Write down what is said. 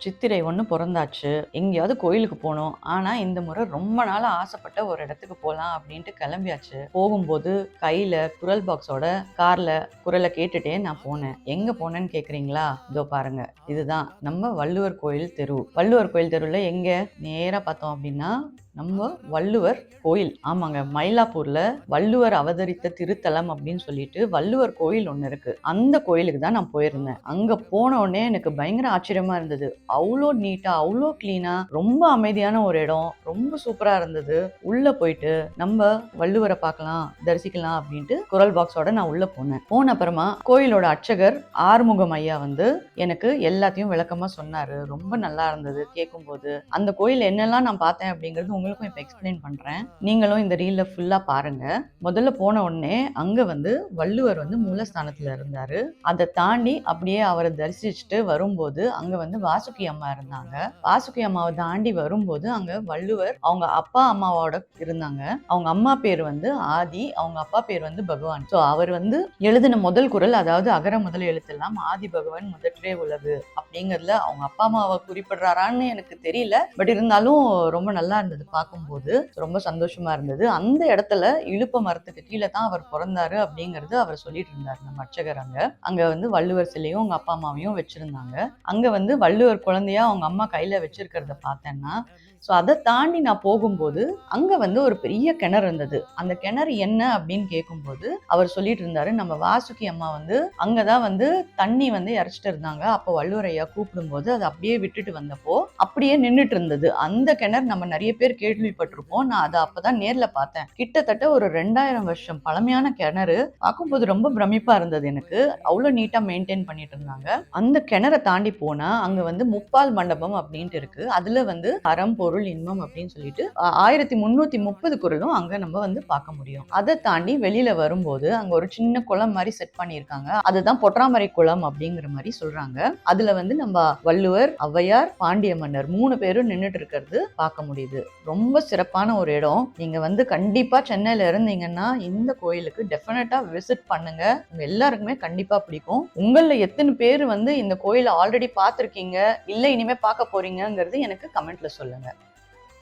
சித்திரை 1 பொறந்தாச்சு. எங்கேயாவது கோயிலுக்கு போணும். ஆனா, இந்த முறை ரொம்ப நாளா ஆசைப்பட்ட ஒரு இடத்துக்கு போலாம் அப்படின்ட்டு கிளம்பியாச்சு. போகும்போது கையில குரல் பாக்ஸோட கார்ல குரல கேட்டுட்டே நான் போனேன். எங்க போனேன்னு கேட்குறீங்களா? இதோ பாருங்க. இதுதான் நம்ம வள்ளுவர் கோயில் தெரு. வள்ளுவர் கோயில் தெருவுல எங்க? நேரா பார்த்தோம் அப்படின்னா, நம்ம வள்ளுவர் கோயில். ஆமாங்க. மயிலாப்பூர்ல வள்ளுவர் அவதரித்த திருத்தலம் அப்படின்னு சொல்லிட்டு வள்ளுவர் கோயில் ஒண்ணு இருக்கு. அந்த கோயிலுக்கு தான் நான் போயிருந்தேன். அங்க போன உடனே எனக்கு பயங்கர ஆச்சரியமா இருந்தது. அவ்ளோ நீட்டா, அவ்ளோ கிளீனா, ரொம்ப அமைதியான ஒரு இடம். ரொம்ப சூப்பரா இருந்தது. உள்ள போயிட்டு நம்ம வள்ளுவரை பார்க்கலாம், தரிசிக்கலாம் அப்படின்ட்டு குரல் பாக்ஸோட நான் உள்ள போனேன். போன அப்புறமா கோயிலோட அர்ச்சகர் ஆறுமுகம் ஐயா வந்து எனக்கு எல்லாத்தையும் விளக்கமா சொன்னாரு. ரொம்ப நல்லா இருந்தது கேட்கும்போது. அந்த கோயில் என்னெல்லாம் நான் பார்த்தேன் அப்படிங்கிறது உங்களுக்கும் இப்ப எக்ஸ்பிளைன் பண்றேன். நீங்களும் இந்த ரீல்ல ஃபுல்லா பாருங்க. முதல்ல போன உடனே அங்க வந்து வள்ளுவர் வந்து மூலஸ்தானத்துல இருந்தாரு. அதை தாண்டி அப்படியே அவரை தரிசிச்சுட்டு வரும்போது அங்க வந்து வாசுகி அம்மா இருந்தாங்க. வாசுகி அம்மாவை தாண்டி வரும்போது அங்க வள்ளுவர் அவங்க அப்பா அம்மாவோட இருந்தாங்க. அவங்க அம்மா பேர் வந்து ஆதி, அவங்க அப்பா பேர் வந்து பகவான். சோ அவர் வந்து எழுதின முதல் குறள், அதாவது அகர முதல் எழுத்தெல்லாம் ஆதி பகவான் முதற்றே உலகு அப்படிங்கறதுல அவங்க அப்பா அம்மாவை குறிப்பிடுறாரான்னு எனக்கு தெரியல. பட் இருந்தாலும் ரொம்ப நல்லா இருந்தது பார்க்கும்போது. ரொம்ப சந்தோஷமா இருந்தது. அந்த இடத்துல இலுப்ப மரத்துக்கு கீழே தான் அவர் பிறந்தாரு அப்படிங்கறது அவர் சொல்லிட்டு இருந்தார் நம்ம அர்ச்சகர். அங்க வந்து வள்ளுவர் சிலையும் அவங்க அப்பா அம்மாவையும் வச்சிருந்தாங்க. அங்க வந்து வள்ளுவர் குழந்தையா அவங்க அம்மா கையில வச்சிருக்கிறத பார்த்தேன்னா, ஸோ அதை தாண்டி நான் போகும்போது அங்க வந்து ஒரு பெரிய கிணறு இருந்தது. அந்த கிணறு என்ன அப்படின்னு கேட்கும்போது அவர் சொல்லிட்டு இருந்தாரு, நம்ம வாசுகி அம்மா வந்து அங்கதான் வந்து தண்ணி வந்து இறைச்சிட்டு இருந்தாங்க. அப்போ வள்ளுவர் ஐயா கூப்பிடும்போது அதை அப்படியே விட்டுட்டு வந்தப்போ அப்படியே நின்றுட்டு இருந்தது. அந்த கிணறு நம்ம நிறைய பேர் கேள்விப்பட்டிருப்போம். நான் அதை அப்பதான் நேர்ல பார்த்தேன். கிட்டத்தட்ட ஒரு 2000 வருஷம் பழமையான கிணறு. பார்க்கும்போது ரொம்ப பிரமிப்பா இருந்தது எனக்கு. அவ்வளவு நீட்டா மெயின்டைன் பண்ணிட்டு இருந்தாங்க. அந்த கிணறை தாண்டி போனா அங்க வந்து முப்பால் மண்டபம் அப்படின்ட்டு இருக்கு. அதுல வந்து அறம் பொருள் இன்பம் அப்படின்னு சொல்லிட்டு 1330 குறளும் அங்க நம்ம வந்து பார்க்க முடியும். அதை தாண்டி வெளியில வரும்போது அங்க ஒரு சின்ன குளம் மாதிரி செட் பண்ணியிருக்காங்க. அதுதான் பொற்றாமரை குளம் அப்படிங்கிற மாதிரி சொல்றாங்க. அதுல வந்து நம்ம வள்ளுவர், ஔவையார், பாண்டிய மன்னர் 3 பேரும் நின்றுட்டு இருக்கிறது பார்க்க முடியுது. ரொம்ப சிறப்பான ஒரு இடம். நீங்க வந்து கண்டிப்பா சென்னையில இருந்தீங்கன்னா இந்த கோயிலுக்கு டெஃபினட்டா விசிட் பண்ணுங்க. உங்க எல்லாருக்குமே கண்டிப்பா பிடிக்கும். உங்கள எத்தனை பேர் வந்து இந்த கோயிலை ஆல்ரெடி பார்த்திருக்கீங்க, இல்ல இனிமே பார்க்க போறீங்கிறது எனக்கு கமெண்ட்ல சொல்லுங்க.